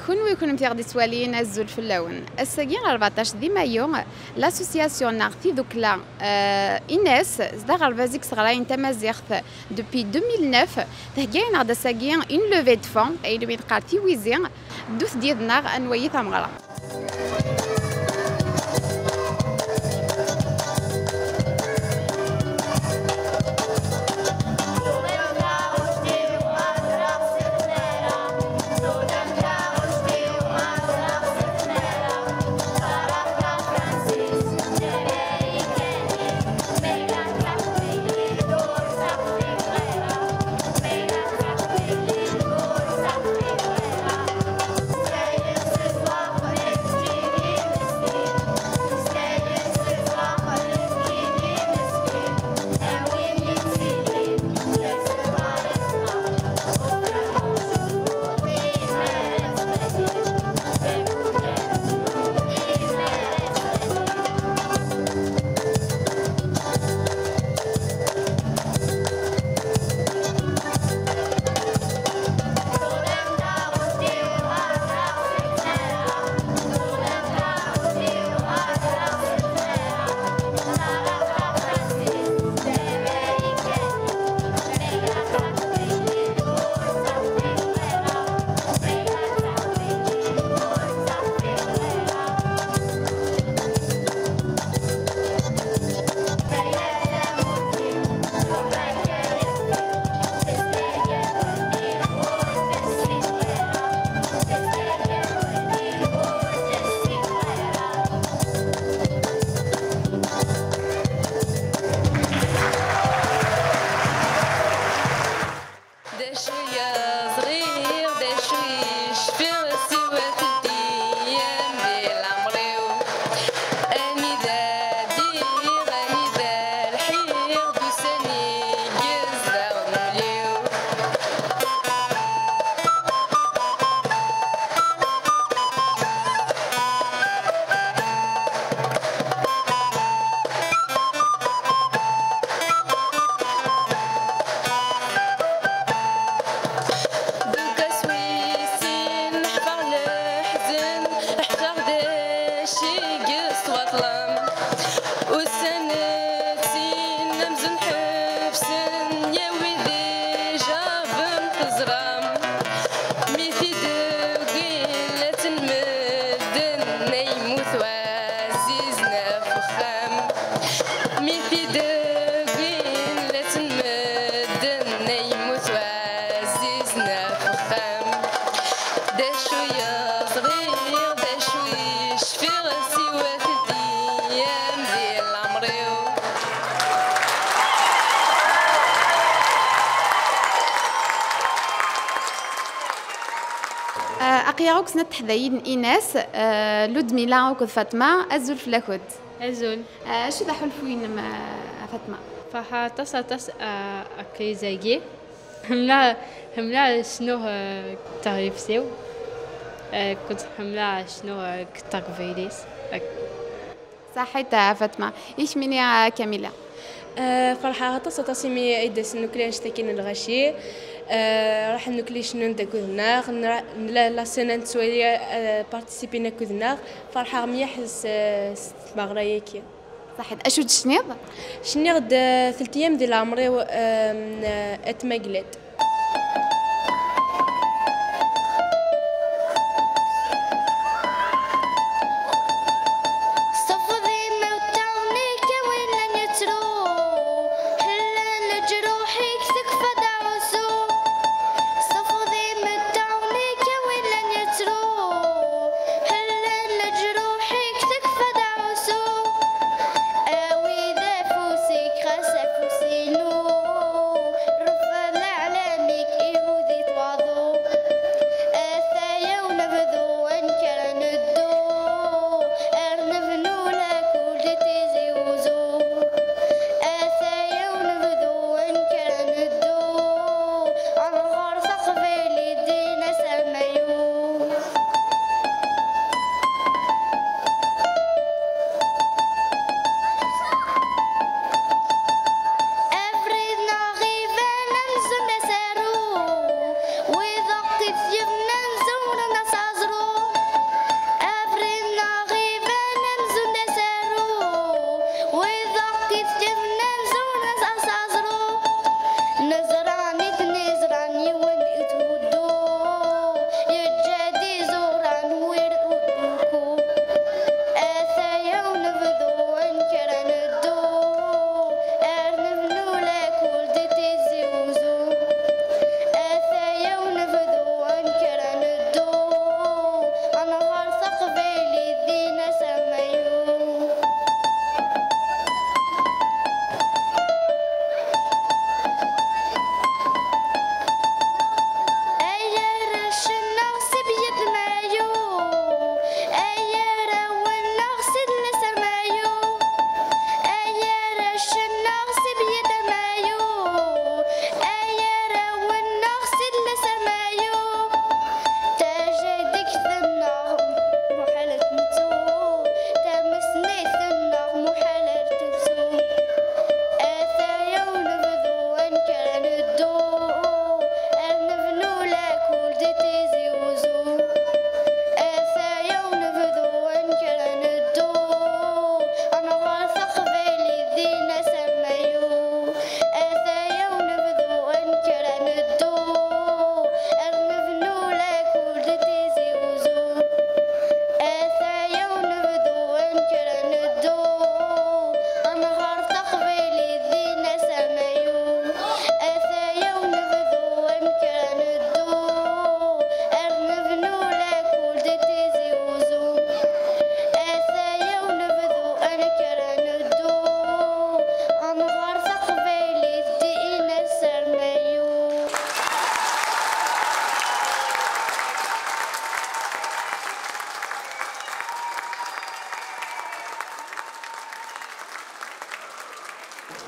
كونوا كنتي غادي توالين الزول في اللون الساقين 14 دي مايو لاسوسياسيون ناغتي دوكلا إيناس زدا غرفازيك صغراين تمازيغت دوبي 2009 تهجاين غدا ساقين اون لوفي دو فون اي لو قارتي ويزين دوث ديالنا انوي ثمغرا. أقياروك سنت حذاين إيناس لودميلا وكذ فاطمة الزول في لاكود الزول شو ذا حلفوين فاطمة فها تص أكي زاجي هملا شنو تعرف سو كنت هملا شنو كتاكفيليس صحيت فاطمة إيش مني كاملة فرحة تصمي عدة نوكليش تكين الغشي راح نوكليش ندكوذنا لا سنة نسوي بارتيسيبي نكوذنا فرحة ميحس مغريكي صحيت أشو تشنيض شنيغد 3 أيام ديال عمري اتمقلد رفض على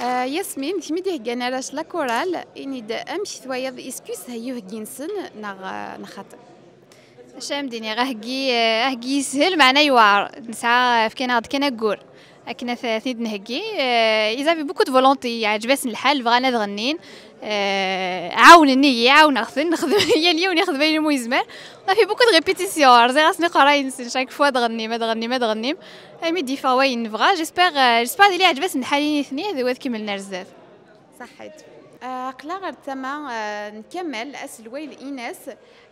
ياسمين كميديه جنراش لا كورال اني دا امشي ثوايض اسكوس هيو جينسن نخاطر شام ديني غاهكي يسهل معنا يوعر نسعى في كنا نقول كنا ثنيد نهكي إذا في بوكو فولونتي عجبتني الحال بغانا نغنين عاونني عاون نخدم هي اليوم ناخذ بين الميزمر في بوكو دو ريبيتيسيون زي راسني قراي شاك فوا تغني ما تغني مي دي فوا وين نبغى جيسبر اللي عجبتني الحالين اثنين هذا واد كملنا رزاف صحيت قلا غير تما نكمل اسلوي ايناس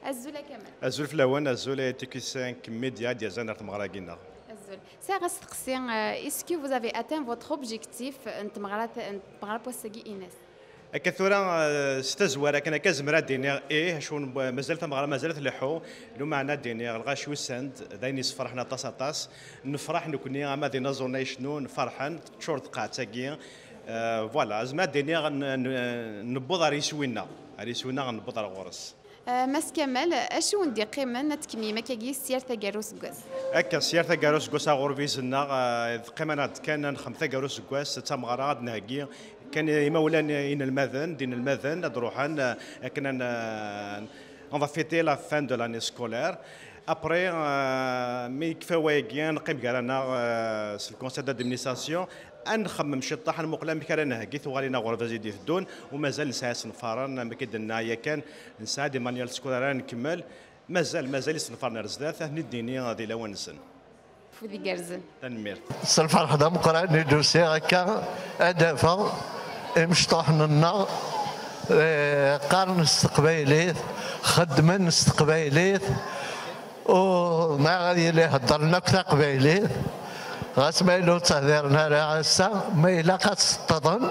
الزول كمل الزول في الاول الزول تيكيسان كميديا ديال زنر تمغراكينا الزول سي غنسقسي اسكو vous avez atteint votre objectif نتمغرا بوسكي ايناس كثورة ستزوار كنا كزمرة دينير شون مازال تمغرا مازال تلحو لو معنا دينير الغاشو سند دايني فرحنا طاس نفرح نكوني ما دينا زورنا شنو فرحان شورت قاعتاكي فوالا زعما دينير نبوض ريسوينا غنبوض غورس ماس كمال اشو ندي قيمه نتكمي ما كاكي سير تاكاروس كواس هكا سير تاكاروس كواس غورفيزنا قيمه كان خمسه كاروس كواس تمغرا غاد نهكي كان يمولان إن المذن دين المذن نروحان كنا on va fêter la fin de l'année scolaire. Après, مي كفاويا نقيم كرانا في الكونسيل دادمينيستراسيون نخمم شي طاح المقلم كرانا هكيت وغالينا غرفه زيدي الدون ومازال نسعى سنفارن ما كيدنا هي كان نسعى دي مانيال سكولار نكمل مازال يسنفرنا رزدات نديني غادي لا ونسن فودي كارزن تنمير الفرح دا مقران دوسي هكا هدفا مشطوحنا لنا قارن استقباليت خدمن استقباليت وما غادي يهضر لنا كثا قبايليت غاسمايلو تهديرنا راه عسا ما إلا كتستظن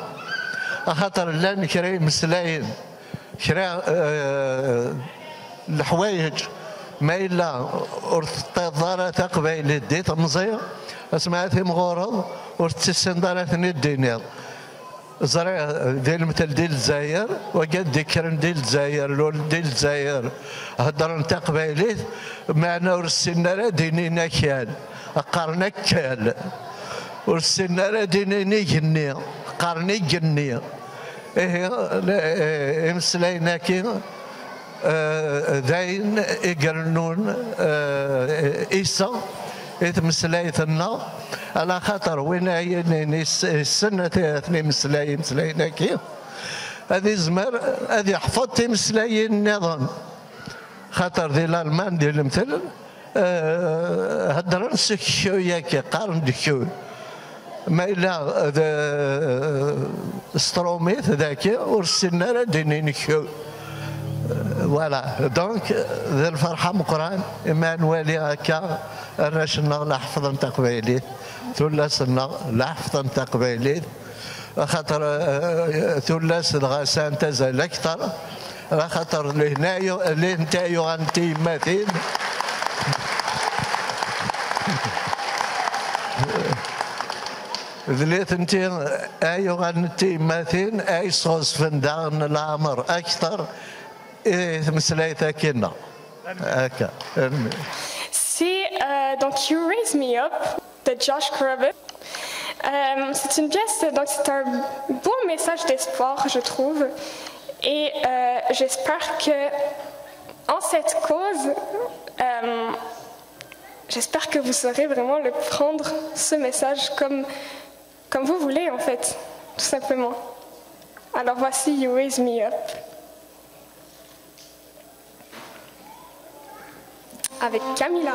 خاطر لا نكري مسلاين كرا الحوايج ما إلا ارتضارات قبايلي ديت مزير اسمعتي مغورض ورتسندارات ندينير زرع ديال المثل ديال الجزائر وقد ذكرن ديال الجزائر لول ديال الجزائر هضر نتا قبايليت معنا ورسلنا راه دينينا كال قرنا كال ورسلنا راه دينيني جني قرني جني ايه مسلاينا كي داين يقرنون إيسا يتمسلايتنا على خاطر وين هي السنة ثاني مسلاينا كي هذه زمر هذه حفظتي مسلاين النظام خاطر ديال الالمان ديال المثل هضرن سكشو ياك قارن دكشو ما الا ستروميت ذاك ورسلنا راه دينين كشو فوالا دونك ذا الفرحه مقران اما نوالي هكا راشنا لا حفظ نتا قبايليت ثلثنا لا حفظ نتا قبايليت خاطر ثلث الغسان تزال اكثر خاطر لهنايا اللي نتايو غنتي ماتين ذليت انتي ايو غنتي ماتين اي صوص فندان الامر اكثر مسلايتها كنا هكا C'est donc You Raise Me Up de Josh Groban. C'est une pièce, donc c'est un beau message d'espoir, je trouve. Et j'espère que en cette cause, j'espère que vous saurez vraiment le prendre ce message comme vous voulez en fait, tout simplement. Alors voici You Raise Me Up. Avec Camila.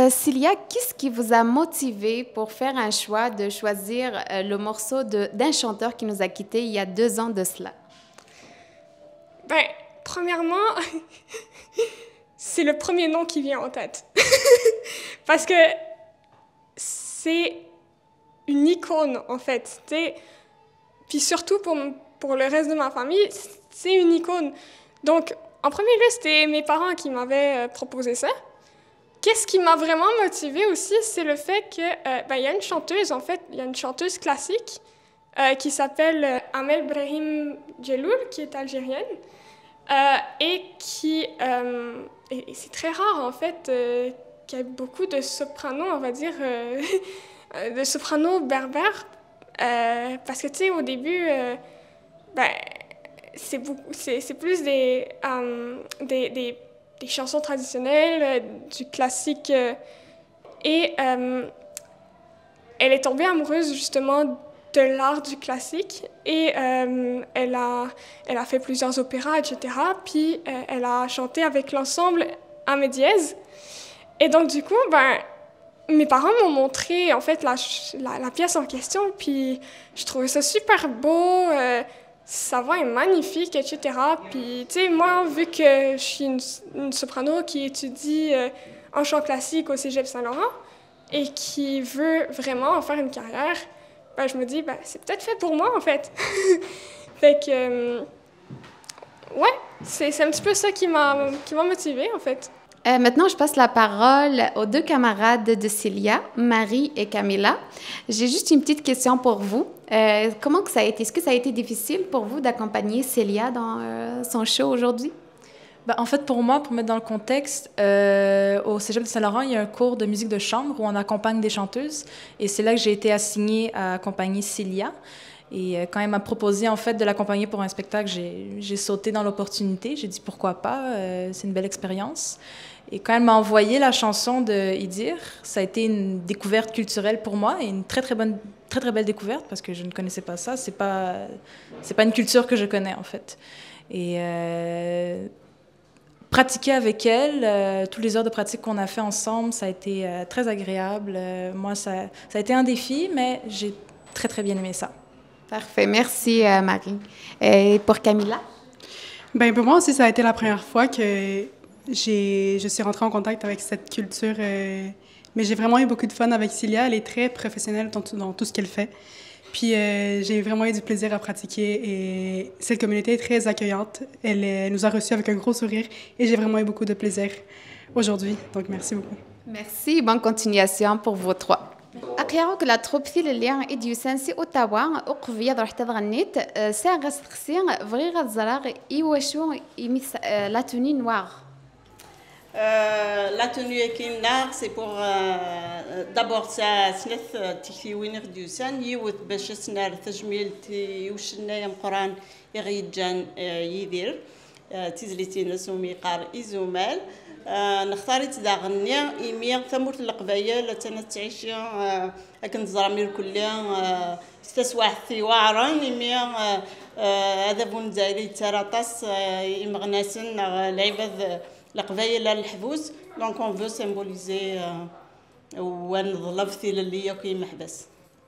Cilia, qu'est-ce qui vous a motivé pour faire un choix de choisir le morceau d'un chanteur qui nous a quittés il y a 2 ans de cela? Ben, premièrement, c'est le premier nom qui vient en tête. Parce que c'est une icône, en fait. Puis surtout pour le reste de ma famille, c'est une icône. Donc, en premier lieu, c'était mes parents qui m'avaient proposé ça. qu'est-ce qui m'a vraiment motivée aussi, c'est le fait que y a une chanteuse, en fait, il y a une chanteuse classique qui s'appelle Amel Brahim Djeloul, qui est algérienne, et et c'est très rare, en fait, qu'il y ait beaucoup de sopranos, on va dire, de sopranos berbères, parce que, tu sais, au début, c'est plus des chansons traditionnelles, du classique. Et elle est tombée amoureuse justement de l'art du classique et elle a fait plusieurs opéras, etc. Puis elle a chanté avec l'ensemble Amé Dièse. Et donc du coup, mes parents m'ont montré en fait la pièce en question, puis je trouvais ça super beau. Sa voix est magnifique, etc. Puis, tu sais, moi, vu que je suis une soprano qui étudie en chant classique au Cégep Saint-Laurent et qui veut vraiment en faire une carrière, je me dis, c'est peut-être fait pour moi, en fait. Fait que, ouais, c'est un petit peu ça qui m'a motivée, en fait. Maintenant, je passe la parole aux deux camarades de Célia, Marie et Camilla. J'ai juste une petite question pour vous. Comment que ça a été? Est-ce que ça a été difficile pour vous d'accompagner Célia dans son show aujourd'hui? En fait, pour moi, pour mettre dans le contexte, au Cégep de Saint-Laurent, il y a un cours de musique de chambre où on accompagne des chanteuses. Et c'est là que j'ai été assignée à accompagner Célia. Et quand elle m'a proposé en fait de l'accompagner pour un spectacle, j'ai sauté dans l'opportunité. J'ai dit pourquoi pas, c'est une belle expérience. Et quand elle m'a envoyé la chanson de Idir, ça a été une découverte culturelle pour moi et une très très belle découverte parce que je ne connaissais pas ça. C'est pas une culture que je connais en fait. Et pratiquer avec elle, tous les heures de pratique qu'on a fait ensemble, ça a été très agréable. Moi, ça a été un défi, mais j'ai très très bien aimé ça. Parfait, merci Marie. Et pour Camilla? Pour moi aussi, ça a été la première fois que je suis rentrée en contact avec cette culture. Mais j'ai vraiment eu beaucoup de fun avec Célia. Elle est très professionnelle dans tout ce qu'elle fait. Puis j'ai vraiment eu du plaisir à pratiquer et cette communauté est très accueillante. Elle nous a reçus avec un gros sourire et j'ai vraiment eu beaucoup de plaisir aujourd'hui. Donc merci beaucoup. Merci, bonne continuation pour vous trois. أقياروك لا تروبثيل اللي إديو سانسي أوتاوا أقفيا ضرحت تغنيت ساعة سخسين فغي غزراغ إيواشو يميس لا توني نوار. La tenue équinoxe, c'est pour d'abord ça سنث تكتيوين غديوسان يوث باش سنار تجميل تيوشنا يم قران يغيجان يدير تيزليتين سومي قار إزومال نختار تداغني إيميا ثمورت القبايل تنتعيش أكن زرامير كلها استسواح ثيوارا إيميا هذا بون زايري تراطاس يمغناسن العباد القبايل الحبوس دونك اون فو سيمبوليزي ونظلف ثيل اللي ياكي محبس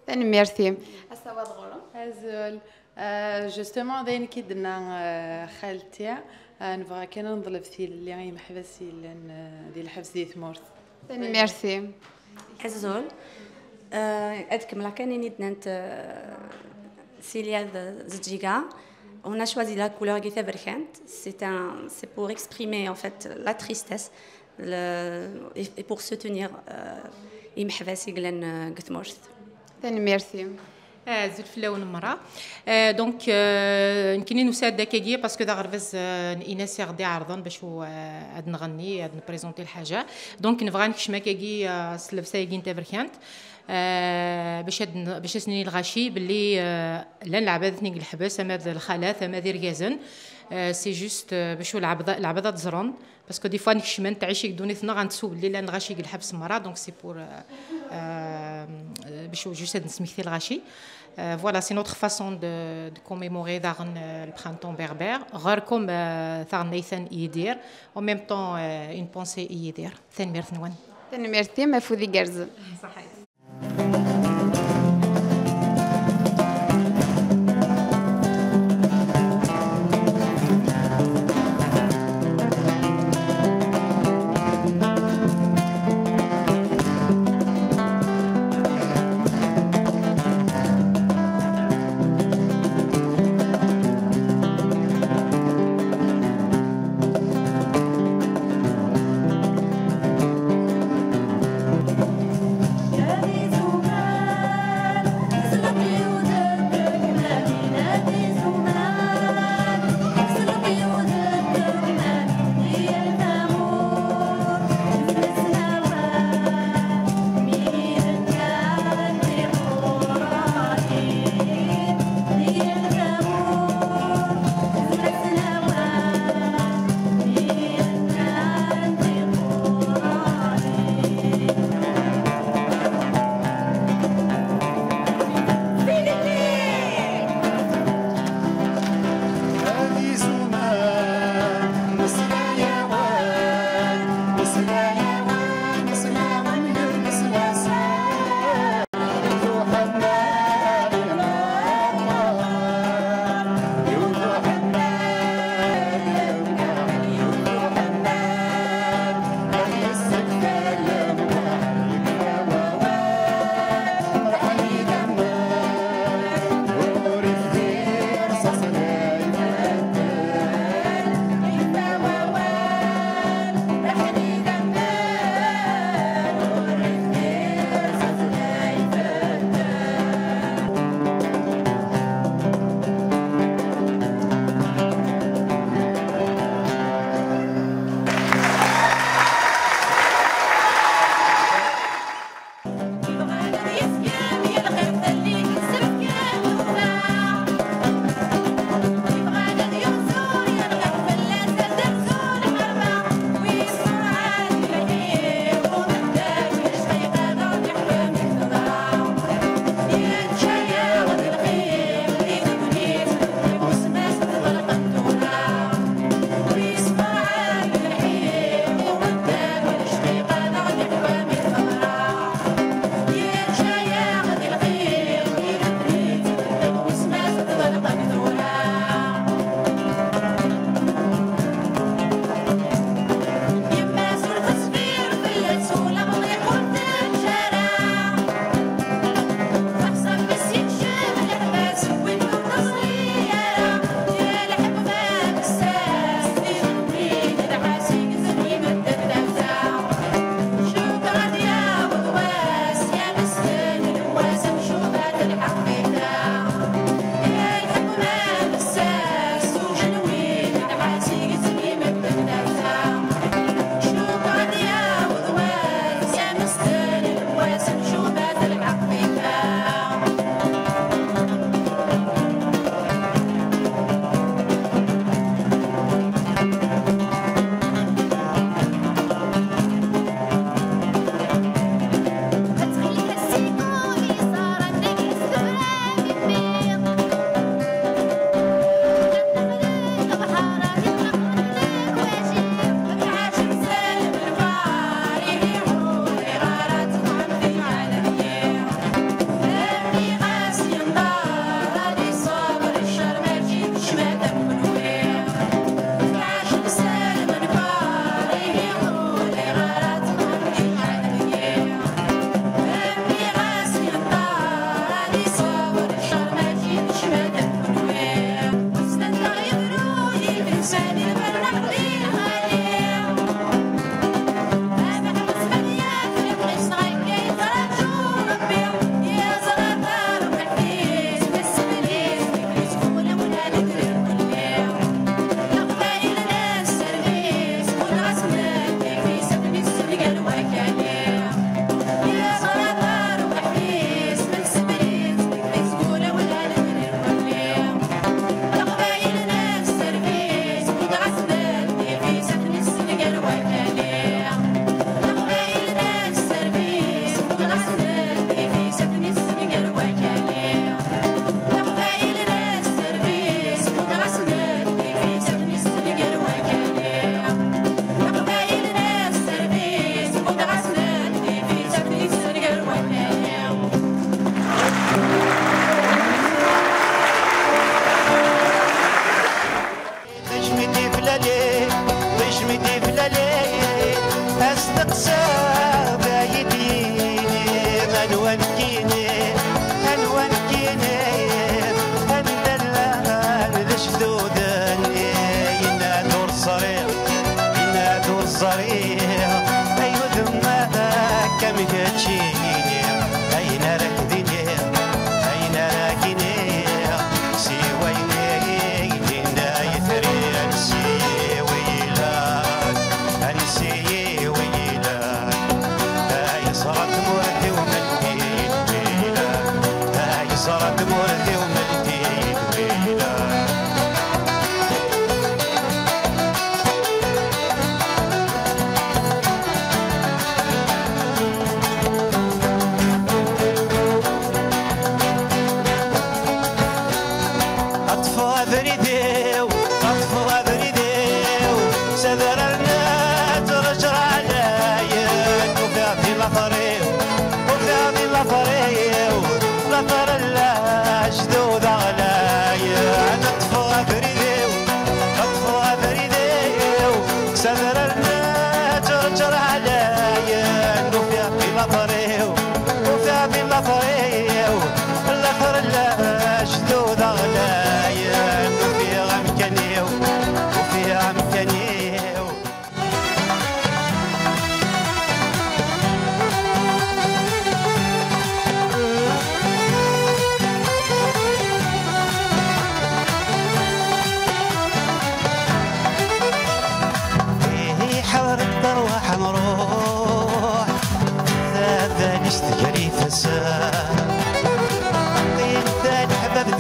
ثاني ميرثي السواد غورو ازول جوستومون داين كي درنا خالتي نبغى كان نظلف ثيل اللي محبس ديال الحبس ديال ثمورت ثاني ميرثي ازول ادكم لا كان نيدنت سيليا زجيغا. On a choisi la couleur qui est verkant. C'est pour exprimer en fait la tristesse et pour soutenir imhvasi glen gtmorth. Merci. زول في اللون مرة دونك يمكن نساعد داكيا باسكو دا غرفز الناس غادي عرضان باش هو عاد نغني عاد نبريزونتي الحاجه دونك نبغى نكشما كاكي سلفسا يجي نتا بركانت باش سنين الغاشي باللي لا العباد ثني الحبس اما الخالات اما دير كازن سي جوست باش العباد تزرن باسكو دي فوا نكشمان تعيش دوني ثنا غنتسوب اللي لا نغاشي الحبس مرة دونك سي بور باش جوست نسميكتي الغاشي. Voilà, c'est notre façon de commémorer le printemps berbère. Comme Nathan Yidir, en même temps une pensée Yidir. Merci, Mafoudi Gerz.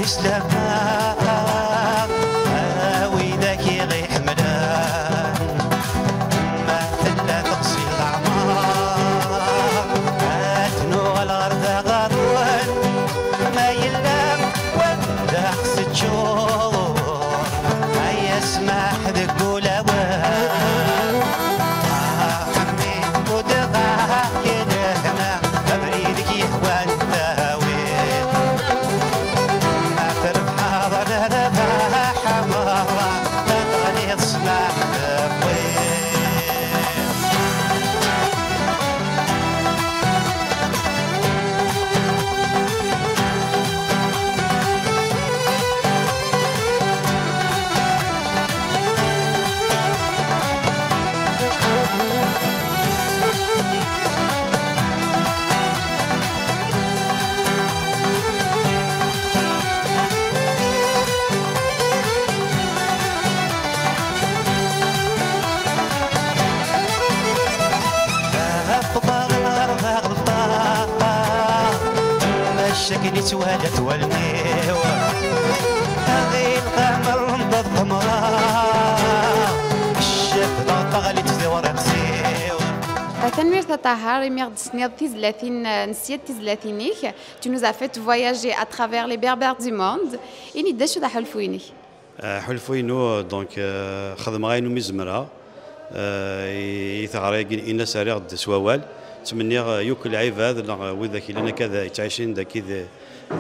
سلاما ويداك يغي حملان ما تلا تقصي الأعمار أتنو الغرد غضوان ما يلام وابدا ست شهور هيا اسمح ذك شكلي توالت والميوة هذي القمر بالضمراء الشاب طغلت في ورق سيوة. تنوير Tahar, émir de Sniad Tizlatin, Nsiad Tizlatinik, tu nous as fait voyager à travers les berbères du monde. Et ni d'achou da Hulfouini. Hulfouino, donc, خدمة مزمرة يثغرق إن سريع دسوال. تمنيغ يوكل عباد وذاك لنا كذا يتعيشين ذاك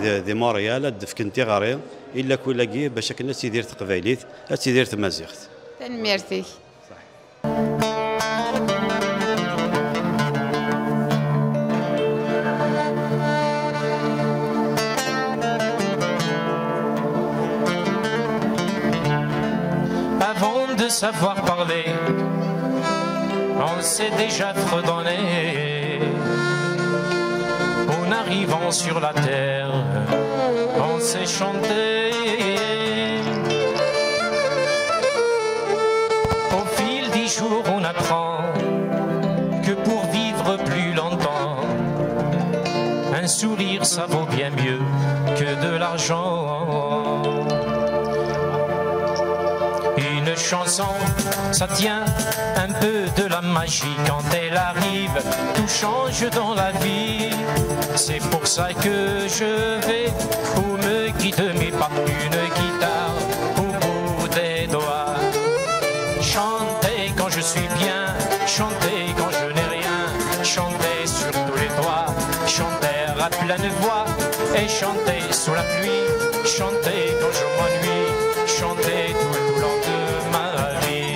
ذي ماريال دفكنتي غاري الا كولاكي باش كنا تيدير تقبايليت تيدير تمازيغت. ميرسي. Avant de savoir parler, on s'est déjà fredonné. En arrivant sur la terre, on s'est chanté. Au fil des jours, on apprend que pour vivre plus longtemps, un sourire, ça vaut bien mieux que de l'argent. Une chanson, ça tient un peu de la magie. Quand elle arrive, tout change dans la vie. C'est pour ça que je vais où me guide mes pas, une guitare au bout des doigts. Chanter quand je suis bien, chanter quand je n'ai rien, chanter sur tous les toits, chanter à pleine voix et chanter sous la pluie, chanter quand je m'ennuie, chanter tout le long de ma vie.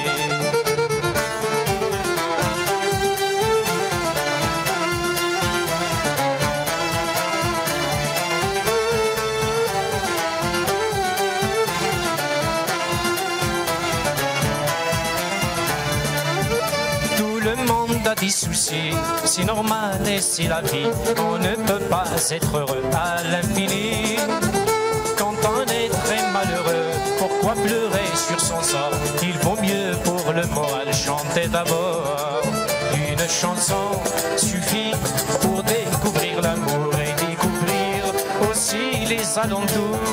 Des soucis, c'est normal et c'est la vie. On ne peut pas être heureux à l'infini. Quand on est très malheureux, pourquoi pleurer sur son sort? Il vaut mieux pour le moral chanter d'abord. Une chanson suffit pour découvrir l'amour et découvrir aussi les alentours.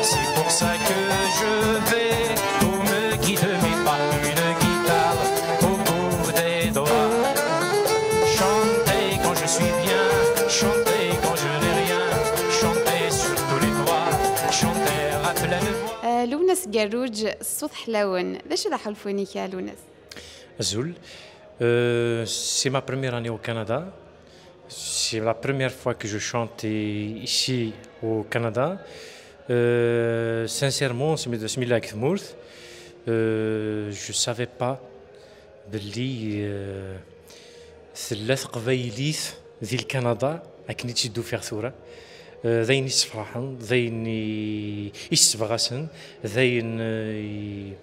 C'est pour ça que je vais pour me guider mes pas, une guitare au bout des doigts. Chanter quand je n'ai rien, chanter sur tous les toits, chanter à pleine voix. لونس جاروج الصوت حلاون، ذا شو ذا حلفونيك يا لونس؟ Azul, c'est ma première année au Canada. C'est la première fois que je chante ici au Canada. Sincèrement, je ne savais pas باللي ثلاث قبايليث ذي الكندا أكني تشدو فيها ثورة ذين يسفرحن ذين يسبغسن ذين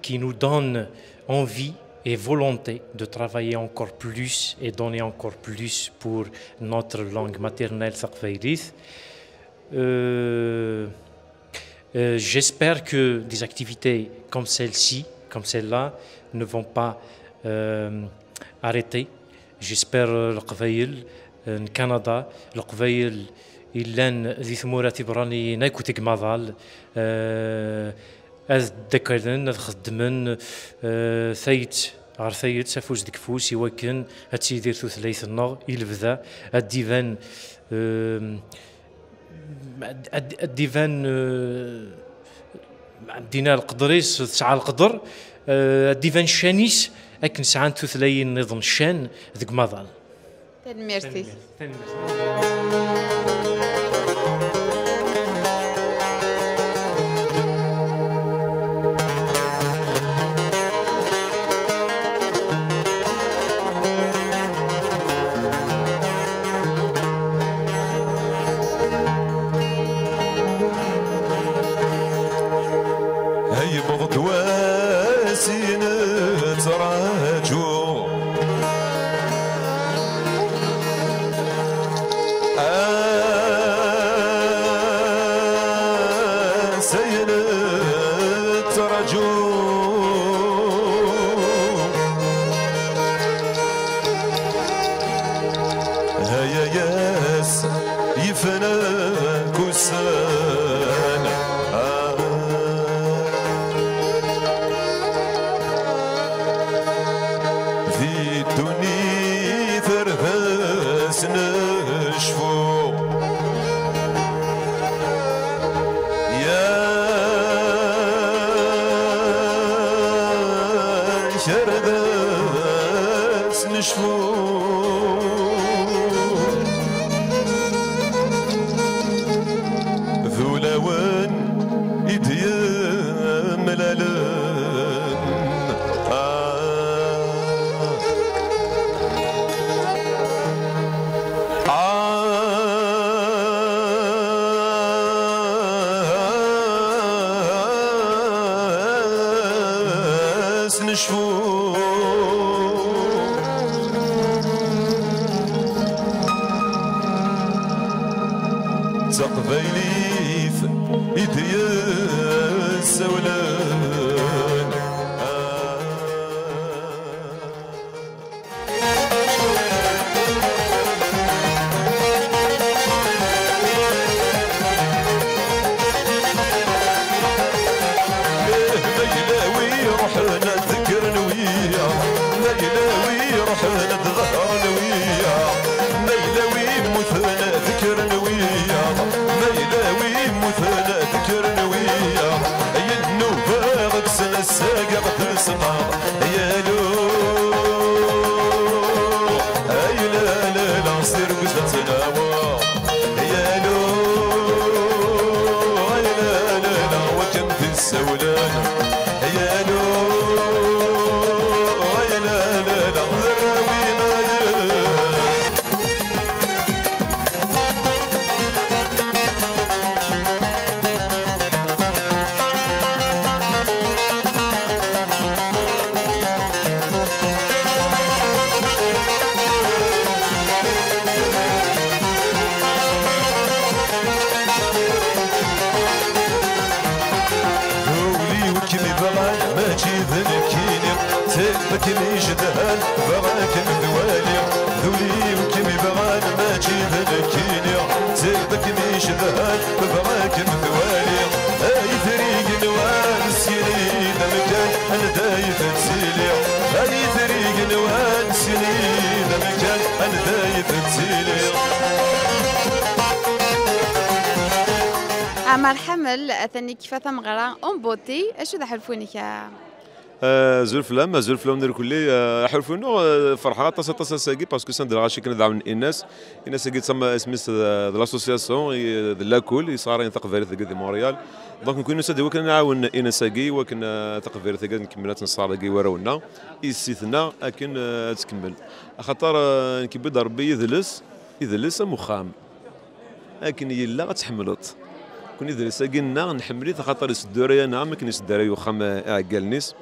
qui nous donne envie et volonté de travailler encore plus et donner encore plus pour notre langue maternelle ثقفيليث. J'espère que des activités comme celle-ci, comme celle-là, ne vont pas arrêter. J'espère le Canada, le إلان ذي ثمورة برانيين أكو تقمضال أذ دكرن أذ خدمن ثيت غير ثيت سافوز ديك فوس يوكن هتسيدير ثلاث النغ يلبذا الديفان الديفان عندنا القدريس تسعى القدر الديفان شانيس أكن سعان ثلاثين نظام شان ذيك مضال. ميرسي. عمر حمل أثني كيف ثمغرا أم بوتي أشو ذا حلفونك زول فلام ندير كلي حلفونو فرحة تصا ساقي باسكو سان دراغاشي كنا دعم الناس ساقي تسمى سميس لاسوسياسيون لاكول يصار ينطق فيريث دي مونريال دونك نكونوا سادي وكنا نعاون إنا ساقي وكنا تق فيريث نكملات نصار كي وراونا استثناء لكن تكمل خاطر كيبدا ربي يذلس مخام لكن يلا غتحملط كون يدرس قلنا نحملي خاطر الدوريه انا ما كاينش الدراري واخا عقالنيس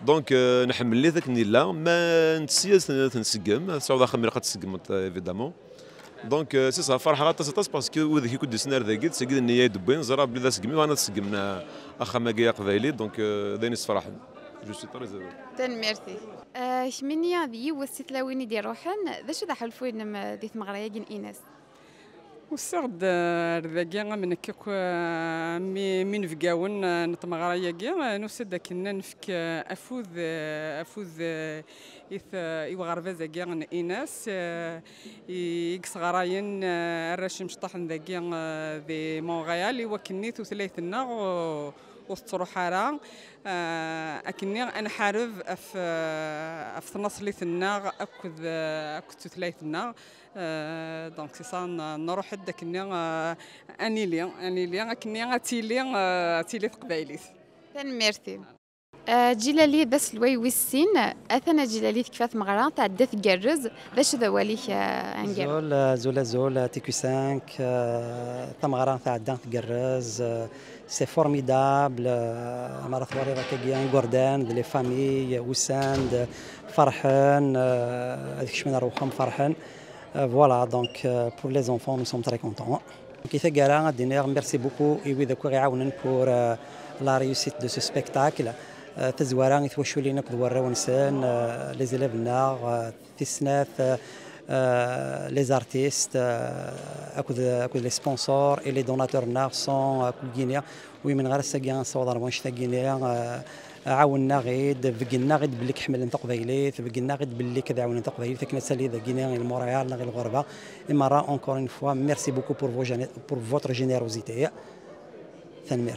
دونك نحمل لي ذاك لا ما نتسياس نسقم صعود اخر ملي تسقم ايفيدامون دونك سي صافي فرحه غاتاس باسكو وذاك يكون ديسنار ذاك تسقي النيه دبين زرا بلي ذا سقمي وانا تسقمنا اخا ما كاع قبايلي دونك داني فرح جو سي تري زوين تن ميرسي شمنيا ذي وستلاويني دي روحن ذا شو ذا حلفوين دي ثمغريا جن ايناس وسرد ذاكي من كيك من فقاون نطمغرا ياكي نوسد كنا نفك افوذ يوغرفا زاكي إناس يكسغراين الرشم شطحن ذاكي ذي مونغيال وكني ثلاثنا وتروح راه أكني أنا حارب في نصلي ثنا أكد ثلاثنا دونك سي سا نروح حدك اني لي كني تيلي قبايليت ميرسي جلالي بس لوي ويسين اثنا جلالي كيفاش مغرا تاع دث كرز باش ذواليك انجر زول تي كي 5 تمغرا تاع دث كرز سي فورميدابل مرة ثواري راكي غوردان لي فامي وساند فرحان هذيك شمن روحهم فرحان. Voilà, donc pour les enfants, nous sommes très contents. Merci beaucoup pour la réussite de ce spectacle. Les élèves les artistes, les sponsors et les donateurs sont guinéens. Oui, عاوننا غيد بقينا غيد باللي كحمل نتا قبيليت بقينا غيد باللي كذا عاون نتا قبيليت كنا سالي ذا غينيا الموريال غير الغربه اما encore une fois merci beaucoup pour votre générosité. ثاني